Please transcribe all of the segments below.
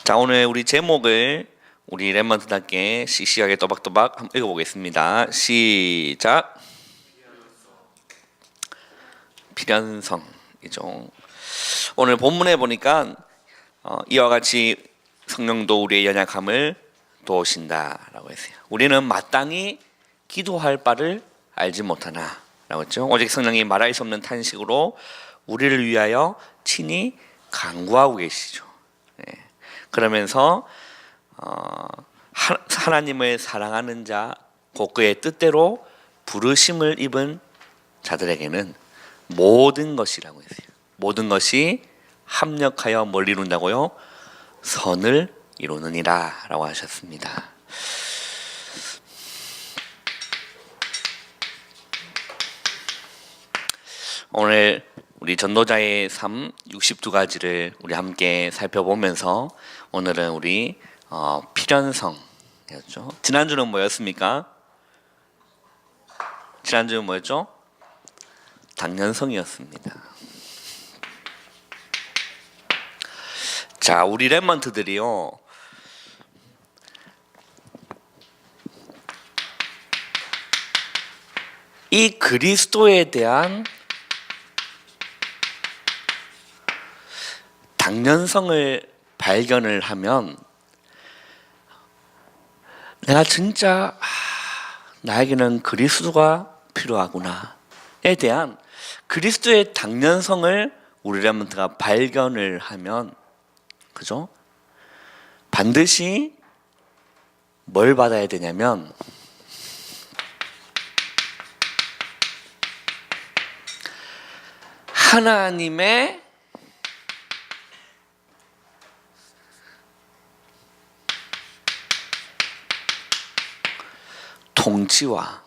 자, 오늘 우리 제목을 우리 랩먼트답게 씩씩하게 또박또박 한번 읽어보겠습니다. 시작. 필연성이죠. 오늘 본문에 보니까 이와 같이 성령도 우리의 연약함을 도우신다라고 했어요. 우리는 마땅히 기도할 바를 알지 못하나 라고 했죠. 오직 성령이 말할 수 없는 탄식으로 우리를 위하여 친히 간구하고 계시죠. 그러면서 하나님을 사랑하는 자, 곧 그의 뜻대로 부르심을 입은 자들에게는 모든 것이라고 했어요. 모든 것이 합력하여 뭘 이룬다고요? 선을 이루느니라 라고 하셨습니다. 오늘 우리 전도자의 삶 62가지를 우리 함께 살펴보면서 오늘은 우리 필연성이었죠. 지난주는 뭐였습니까? 지난주는 뭐였죠? 당연성이었습니다. 자, 우리 랩먼트들이요, 이 그리스도에 대한 당연성을 발견을 하면 내가 진짜 나에게는 그리스도가 필요하구나에 대한 그리스도의 당연성을 우리 랩먼트가 발견을 하면, 그죠? 반드시 뭘 받아야 되냐면 하나님의 통치와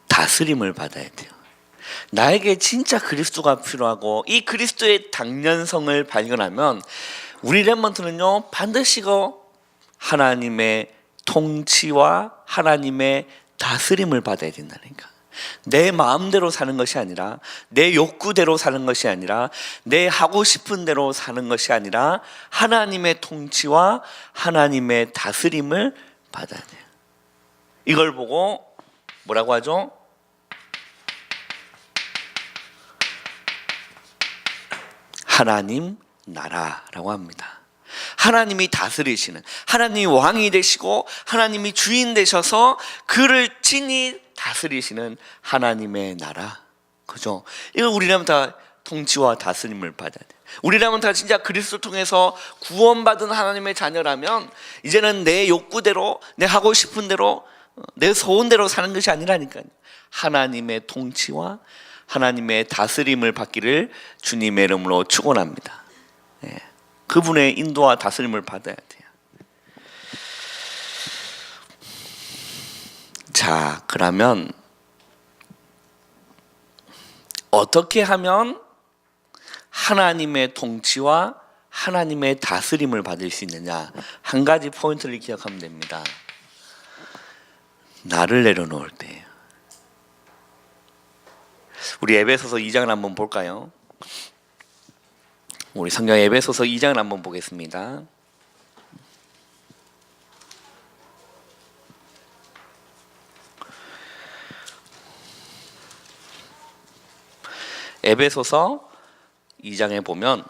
다스림을 받아야 돼요. 나에게 진짜 그리스도가 필요하고 이 그리스도의 당연성을 발견하면 우리 랩먼트는요, 반드시 하나님의 통치와 하나님의 다스림을 받아야 된다니까. 내 마음대로 사는 것이 아니라, 내 욕구대로 사는 것이 아니라, 내 하고 싶은 대로 사는 것이 아니라 하나님의 통치와 하나님의 다스림을 받아야 돼요. 이걸 보고 뭐라고 하죠? 하나님 나라라고 합니다. 하나님이 다스리시는, 하나님이 왕이 되시고 하나님이 주인 되셔서 그를 친히 다스리시는 하나님의 나라, 그죠? 이걸 우리라면 다 통치와 다스림을 받아야 돼. 우리라면 다 진짜 그리스도 통해서 구원받은 하나님의 자녀라면 이제는 내 욕구대로, 내 하고 싶은 대로, 내 소원대로 사는 것이 아니라니까요. 하나님의 통치와 하나님의 다스림을 받기를 주님의 이름으로 축원합니다. 그분의 인도와 다스림을 받아야 돼요. 자, 그러면 어떻게 하면 하나님의 통치와 하나님의 다스림을 받을 수 있느냐? 한 가지 포인트를 기억하면 됩니다. 나를 내려놓을 때예요. 우리 에베소서 2장을 한번 볼까요? 우리 성경 에베소서 2장을 한번 보겠습니다. 에베소서 2장에 보면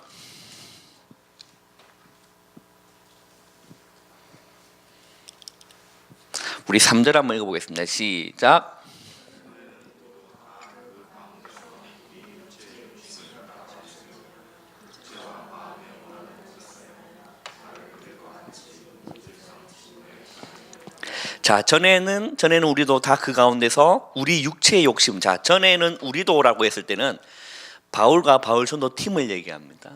우리 3절 한번 읽어보겠습니다. 시작. 자, 전에는 우리도 다 그 가운데서 우리 육체의 욕심, 자, 전에는 우리도라고 했을 때는 바울과 바울 전도 팀을 얘기합니다.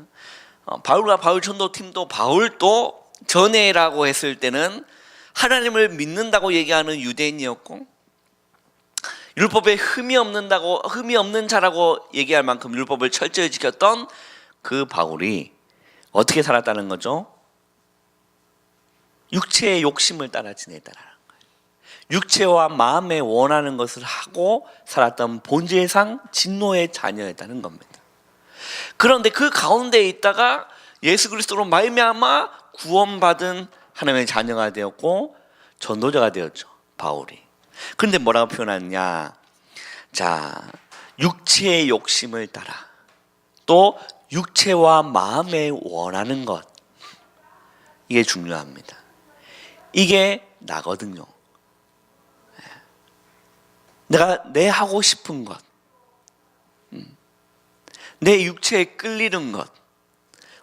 바울과 바울 전도 팀도 바울도 전에라고 했을 때는 하나님을 믿는다고 얘기하는 유대인이었고, 율법에 흠이 없는 자라고 얘기할 만큼 율법을 철저히 지켰던 그 바울이 어떻게 살았다는 거죠? 육체의 욕심을 따라 지냈다라는 거예요. 육체와 마음에 원하는 것을 하고 살았던 본질상 진노의 자녀였다는 겁니다. 그런데 그 가운데에 있다가 예수 그리스도로 말미암아 구원받은 하나님의 자녀가 되었고 전도자가 되었죠, 바울이. 그런데 뭐라고 표현하느냐? 자, 육체의 욕심을 따라, 또 육체와 마음에 원하는 것, 이게 중요합니다. 이게 나거든요. 내가 내 하고 싶은 것, 내 육체에 끌리는 것,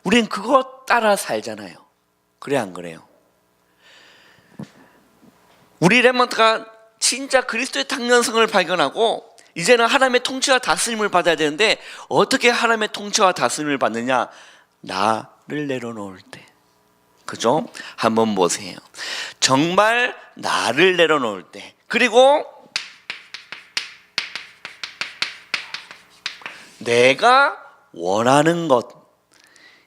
우린 그것 따라 살잖아요. 그래 안 그래요? 우리 렘넌트가 진짜 그리스도의 탕년성을 발견하고 이제는 하나님의 통치와 다스림을 받아야 되는데, 어떻게 하나님의 통치와 다스림을 받느냐? 나를 내려놓을 때. 그죠? 한번 보세요. 정말 나를 내려놓을 때, 그리고 내가 원하는 것,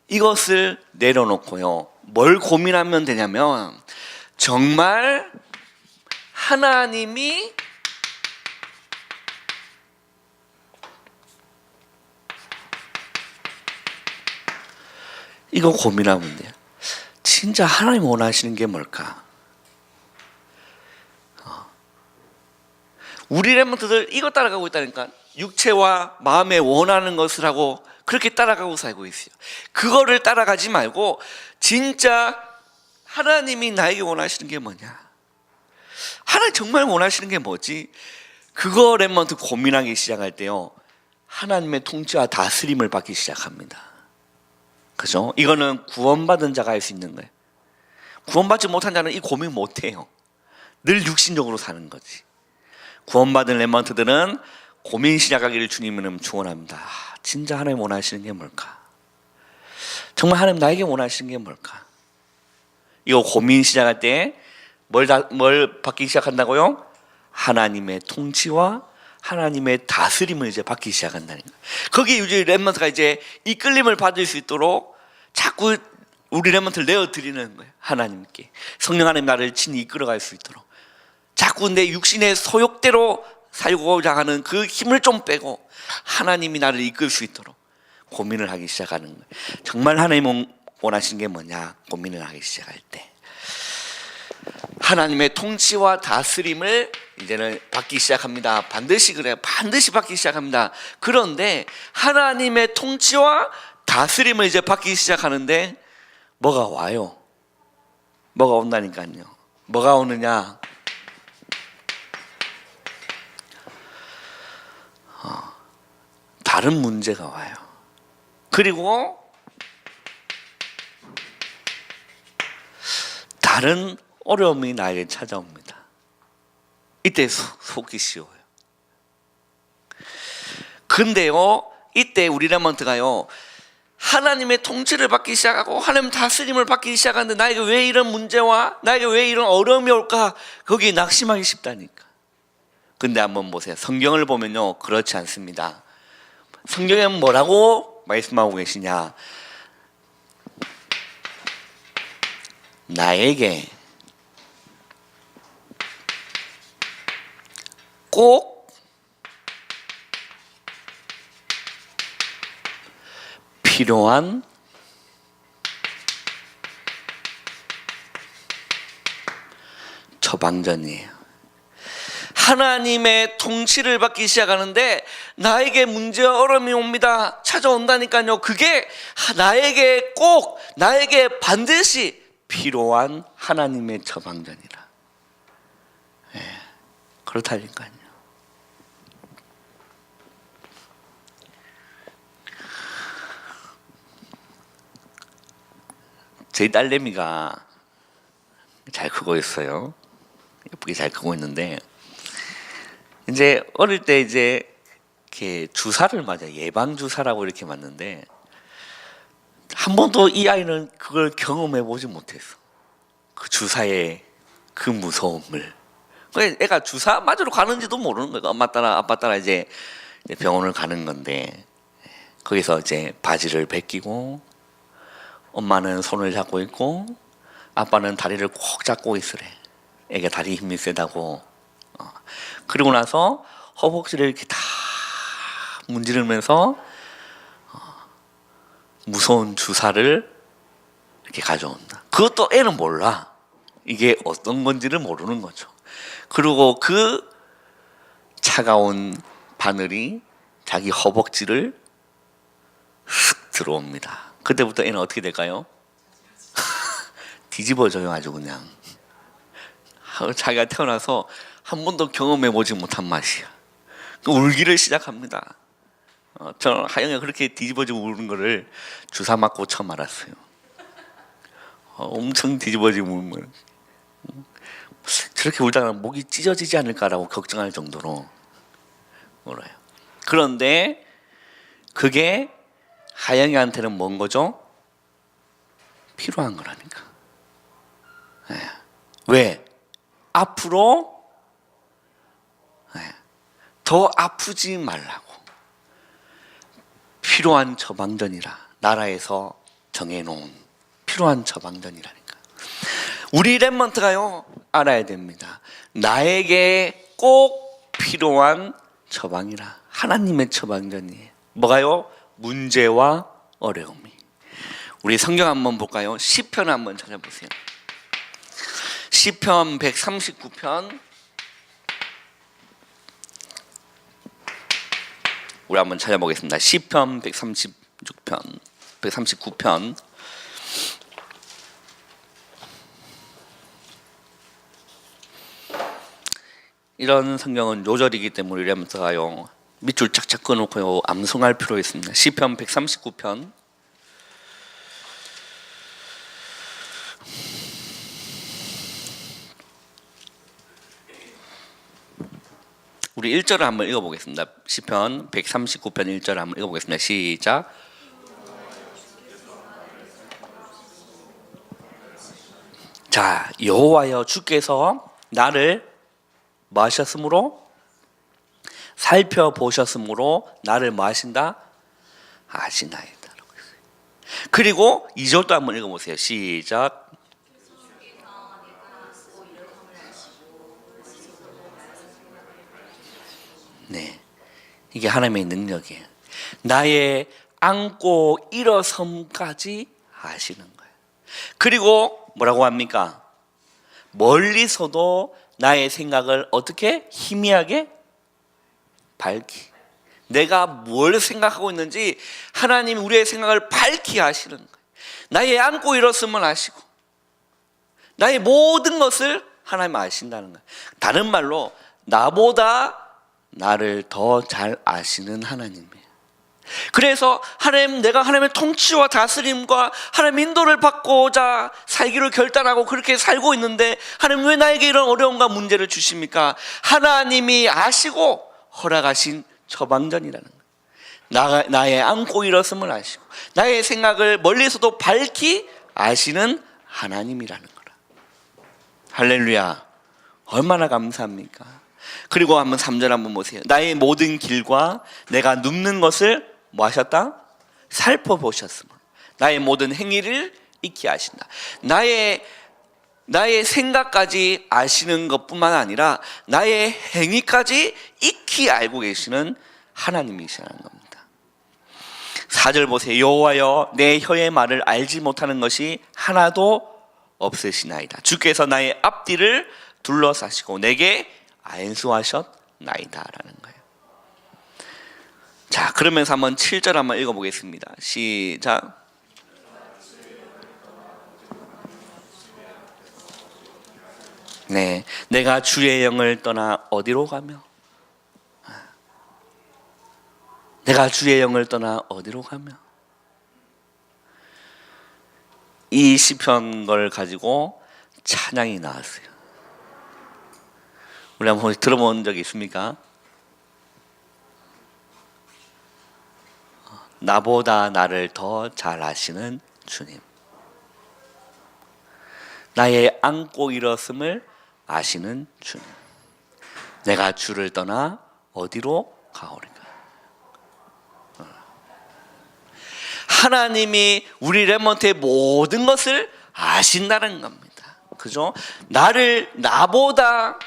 이것을 내려놓고요, 뭘 고민하면 되냐면, 정말 하나님이 이거 고민하면 돼요. 진짜 하나님 원하시는 게 뭘까? 우리 렘넌트들 이거 따라가고 있다니까. 육체와 마음에 원하는 것을 하고 그렇게 따라가고 살고 있어요. 그거를 따라가지 말고 진짜 하나님이 나에게 원하시는 게 뭐냐? 하나님 정말 원하시는 게 뭐지? 그거 렘넌트 고민하기 시작할 때요, 하나님의 통치와 다스림을 받기 시작합니다. 그죠? 이거는 구원받은 자가 할 수 있는 거예요. 구원받지 못한 자는 이 고민 못해요. 늘 육신적으로 사는 거지. 구원받은 렘넌트들은 고민 시작하기를 주님은 축원합니다. 진짜 하나님 원하시는 게 뭘까? 정말 하나님 나에게 원하시는 게 뭘까? 이거 고민 시작할 때 뭘 받기 시작한다고요? 하나님의 통치와 하나님의 다스림을 이제 받기 시작한다는 거예요. 거기에 이제 렘넌트가 이제 이끌림을 받을 수 있도록 자꾸 우리 렘넌트를 내어드리는 거예요. 하나님께. 성령 하나님 나를 친히 이끌어갈 수 있도록. 자꾸 내 육신의 소욕대로 살고자 하는 그 힘을 좀 빼고 하나님이 나를 이끌 수 있도록 고민을 하기 시작하는 거예요. 정말 하나님 원하시는 게 뭐냐? 고민을 하기 시작할 때 하나님의 통치와 다스림을 이제는 받기 시작합니다. 반드시 그래요. 반드시 받기 시작합니다. 그런데 하나님의 통치와 다스림을 이제 받기 시작하는데 뭐가 와요? 뭐가 온다니까요. 뭐가 오느냐? 다른 문제가 와요. 그리고 다른 어려움이 나에게 찾아옵니다. 이때 속기 쉬워요. 근데요, 이때 우리 렘넌트가요, 하나님의 통치를 받기 시작하고 하나님 다스림을 받기 시작하는데 나에게 왜 이런 문제와 나에게 왜 이런 어려움이 올까? 거기에 낙심하기 쉽다니까. 근데 한번 보세요. 성경을 보면요, 그렇지 않습니다. 성경에는 뭐라고 말씀하고 계시냐? 나에게 꼭 필요한 처방전이에요. 하나님의 통치를 받기 시작하는데 나에게 문제와 어려움이 옵니다. 찾아온다니까요. 그게 나에게 꼭, 나에게 반드시 필요한 하나님의 처방전이라. 그렇다니까요. 제 딸내미가 잘 크고 있어요. 예쁘게 잘 크고 있는데 이제 어릴 때 이제 이렇게 주사를 맞아요. 예방 주사라고 이렇게 맞는데 한 번도 이 아이는 그걸 경험해 보지 못했어. 그 주사의 그 무서움을. 애가 주사 맞으러 가는지도 모르는 거예요. 엄마 따라 아빠 따라 이제 병원을 가는 건데 거기서 이제 바지를 벗기고 엄마는 손을 잡고 있고 아빠는 다리를 꼭 잡고 있으래. 애가 다리 힘이 세다고. 그리고 나서 허벅지를 이렇게 다 문지르면서 무서운 주사를 이렇게 가져온다. 그것도 애는 몰라. 이게 어떤 건지를 모르는 거죠. 그리고 그 차가운 바늘이 자기 허벅지를 쓱 들어옵니다. 그때부터 애는 어떻게 될까요? 뒤집어져요. 아주 그냥 자기가 태어나서 한 번도 경험해보지 못한 맛이야. 울기를 시작합니다. 저는 하영이가 그렇게 뒤집어지고 우는 거를 주사 맞고 처음 알았어요. 엄청 뒤집어지고 울면 저렇게 울다가 목이 찢어지지 않을까라고 걱정할 정도로 울어요. 그런데 그게 하영이한테는 뭔 거죠? 필요한 거라니까. 네. 왜? 앞으로 더 아프지 말라고. 필요한 처방전이라. 나라에서 정해놓은 필요한 처방전이라니까. 우리 렘넌트가요 알아야 됩니다. 나에게 꼭 필요한 처방이라. 하나님의 처방전이에요. 뭐가요? 문제와 어려움이. 우리 성경 한번 볼까요? 시편 한번 찾아보세요. 시편 139편 우리 한번 찾아보겠습니다. 시편 139편 이런 성경은 요절이기 때문에 이러면서요 밑줄 착착 끊어놓고요 암송할 필요 있습니다. 시편 139편 우리 1절을 한번 읽어보겠습니다. 시편 139편 1절을 한번 읽어보겠습니다. 시작. 자, 여호와여 주께서 나를 뭐 하셨으므로? 살펴보셨으므로 나를 뭐 하신다? 아시나이다. 그리고 2절도 한번 읽어보세요. 시작. 네, 이게 하나님의 능력이에요. 나의 앉고 일어섬까지 아시는 거예요. 그리고 뭐라고 합니까? 멀리서도 나의 생각을 어떻게 희미하게 밝히. 내가 뭘 생각하고 있는지 하나님이 우리의 생각을 밝히 아시는 거예요. 나의 앉고 일어섬을 아시고 나의 모든 것을 하나님 아신다는 거예요. 다른 말로 나보다 나를 더 잘 아시는 하나님이에요. 그래서 하나님, 내가 하나님의 통치와 다스림과 하나님 인도를 받고자 살기로 결단하고 그렇게 살고 있는데 하나님 왜 나에게 이런 어려움과 문제를 주십니까? 하나님이 아시고 허락하신 처방전이라는 거예요. 나의 앉고 일어섬을 아시고 나의 생각을 멀리서도 밝히 아시는 하나님이라는 거라. 할렐루야. 얼마나 감사합니까? 그리고 한번 3절 한번 보세요. 나의 모든 길과 내가 눕는 것을 뭐 하셨다? 살펴보셨으므로 나의 모든 행위를 익히 아신다. 나의 생각까지 아시는 것뿐만 아니라 나의 행위까지 익히 알고 계시는 하나님이시라는 겁니다. 4절 보세요. 여호와여 내 혀의 말을 알지 못하는 것이 하나도 없으시나이다. 주께서 나의 앞뒤를 둘러싸시고 내게 안수하셨나이다라는 거예요. 자, 그러면서 한번 7절 한번 읽어보겠습니다. 시작. 네, 내가 주의 영을 떠나 어디로 가며? 내가 주의 영을 떠나 어디로 가며? 이 시편 걸 가지고 찬양이 나왔어요. 우리 한번 들어본 적이 있습니까? 나보다 나를 더 잘 아시는 주님. 나의 앉고 일어섬을 아시는 주님. 내가 주를 떠나 어디로 가오리까? 하나님이 우리 렘넌트의 모든 것을 아신다는 겁니다. 그죠? 나보다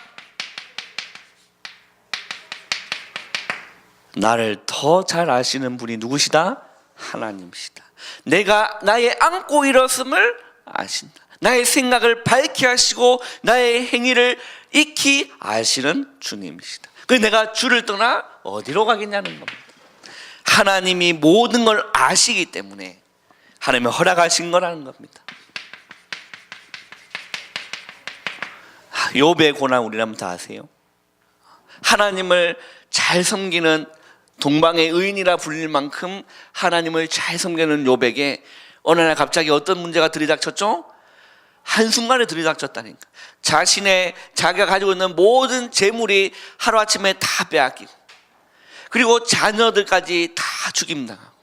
나를 더 잘 아시는 분이 누구시다? 하나님이시다. 내가 나의 안고 일었음을 아신다. 나의 생각을 밝히 하시고 나의 행위를 익히 아시는 주님이시다. 그래서 내가 주를 떠나 어디로 가겠냐는 겁니다. 하나님이 모든 걸 아시기 때문에 하나님이 허락하신 거라는 겁니다. 욥의 고난 우리라면 다 아세요. 하나님을 잘 섬기는 동방의 의인이라 불릴 만큼 하나님을 잘 섬기는 욥에게 어느 날 갑자기 어떤 문제가 들이닥쳤죠? 한순간에 들이닥쳤다니까. 자기가 가지고 있는 모든 재물이 하루아침에 다 빼앗기고, 그리고 자녀들까지 다 죽임당하고,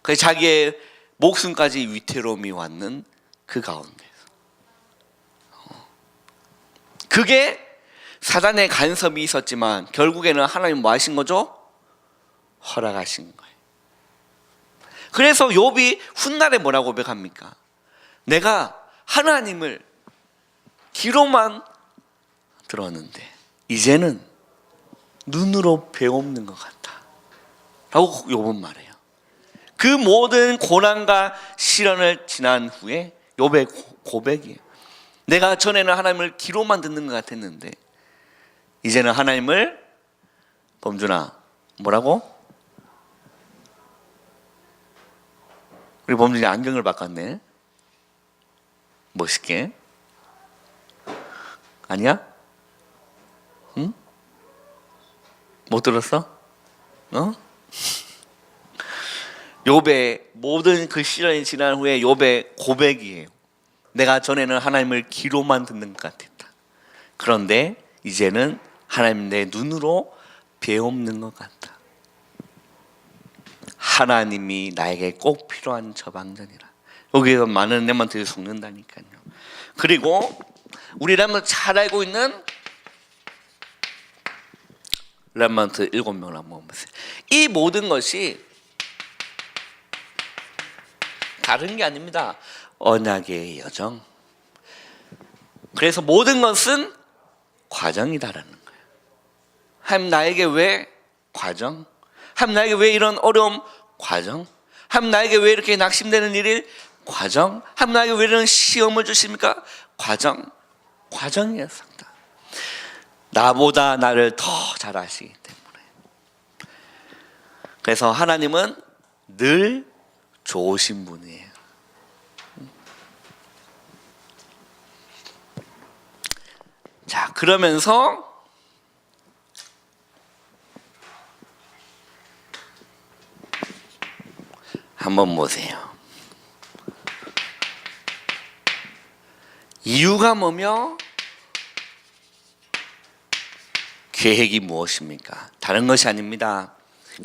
그래서 자기의 목숨까지 위태로움이 왔는 그 가운데서 그게 사단의 간섭이 있었지만 결국에는 하나님 뭐 하신 거죠? 허락하신 거예요. 그래서 욥이 훗날에 뭐라고 고백합니까? 내가 하나님을 귀로만 들었는데 이제는 눈으로 배우는 것 같다 라고 욥은 말해요. 그 모든 고난과 시련을 지난 후에 욥의 고백이에요. 내가 전에는 하나님을 귀로만 듣는 것 같았는데 이제는 하나님을, 범준아 뭐라고? 우리 범준이 안경을 바꿨네. 멋있게. 아니야? 응? 못 들었어? 욥의 모든 그 시련이 지난 후에 욥의 고백이에요. 내가 전에는 하나님을 귀로만 듣는 것 같았다. 그런데 이제는 하나님 내 눈으로 배움는 것 같다. 하나님이 나에게 꼭 필요한 처방전이라. 여기에서 많은 렘넌트들이 속는다니까요. 그리고 우리라면 잘 알고 있는 렘넌트 7명을 한번 보세요. 이 모든 것이 다른 게 아닙니다. 언약의 여정. 그래서 모든 것은 과정이다라는 거예요. 하나님 나에게 왜 과정? 하나님 나에게 왜 이런 어려움? 과정. 하나님 나에게 왜 이렇게 낙심되는 일이? 과정. 하나님 나에게 왜 이런 시험을 주십니까? 과정. 과정이에요. 나보다 나를 더 잘 아시기 때문에. 그래서 하나님은 늘 좋으신 분이에요. 자, 그러면서 한번 보세요. 이유가 뭐며 계획이 무엇입니까? 다른 것이 아닙니다.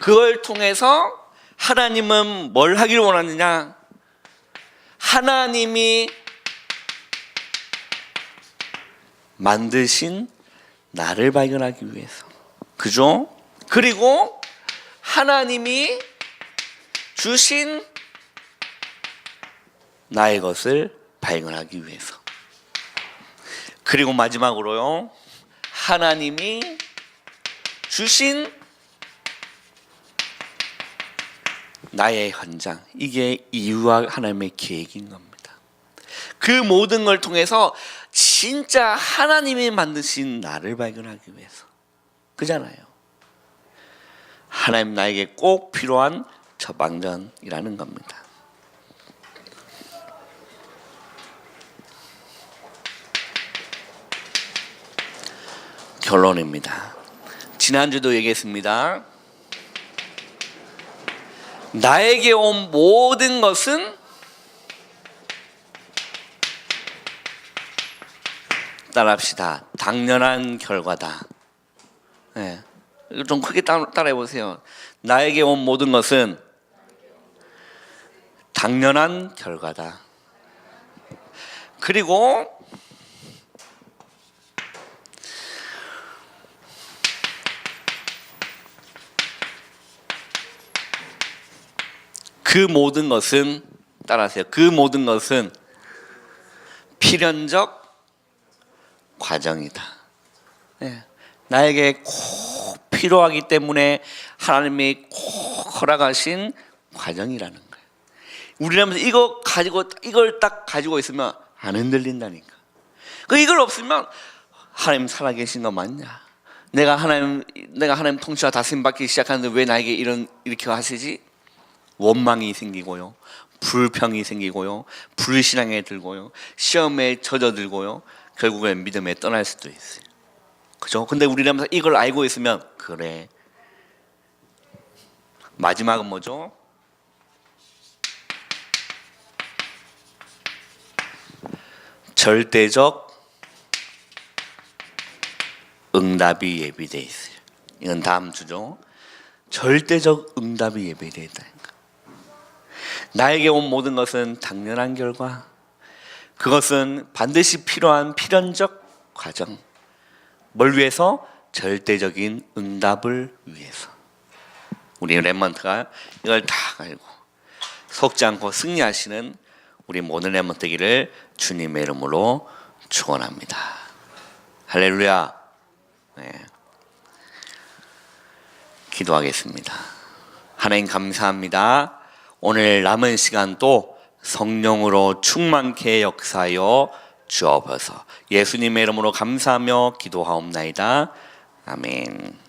그걸 통해서 하나님은 뭘 하기를 원하느냐? 하나님이 만드신 나를 발견하기 위해서. 그죠? 그리고 하나님이 주신 나의 것을 발견하기 위해서. 그리고 마지막으로요, 하나님이 주신 나의 현장. 이게 이유와 하나님의 계획인 겁니다. 그 모든 걸 통해서 진짜 하나님이 만드신 나를 발견하기 위해서. 그잖아요. 하나님 나에게 꼭 필요한 처방전이라는 겁니다. 결론입니다. 지난주도 얘기했습니다. 나에게 온 모든 것은 따라합시다. 당연한 결과다. 네. 좀 크게 따라해 보세요. 나에게 온 모든 것은 당연한 결과다. 그리고 그 모든 것은, 따라하세요. 그 모든 것은 필연적 과정이다. 네. 나에게 꼭 필요하기 때문에 하나님이 꼭 허락하신 과정이라는 거예요. 우리라면서 이걸 딱 가지고 있으면 안 흔들린다니까. 이걸 없으면 하나님 살아계신 거 맞냐? 내가 하나님 통치와 다스림 받기 시작하는데 왜 나에게 이렇게 하시지? 원망이 생기고요, 불평이 생기고요, 불신앙에 들고요, 시험에 젖어들고요, 결국엔 믿음에 떠날 수도 있어요. 그죠? 근데 우리라면서 이걸 알고 있으면 그래. 마지막은 뭐죠? 절대적 응답이 예비되어 있어요. 이건 다음 주죠. 절대적 응답이 예비되어 있다니까. 나에게 온 모든 것은 당연한 결과, 그것은 반드시 필요한 필연적 과정. 뭘 위해서? 절대적인 응답을 위해서. 우리 랩먼트가 이걸 다 알고 속지 않고 승리하시는 우리 모든 랩먼트 되기를 주님의 이름으로 축원합니다. 할렐루야. 네. 기도하겠습니다. 하나님 감사합니다. 오늘 남은 시간도 성령으로 충만케 역사하여 주옵소서. 예수님의 이름으로 감사하며 기도하옵나이다. 아멘.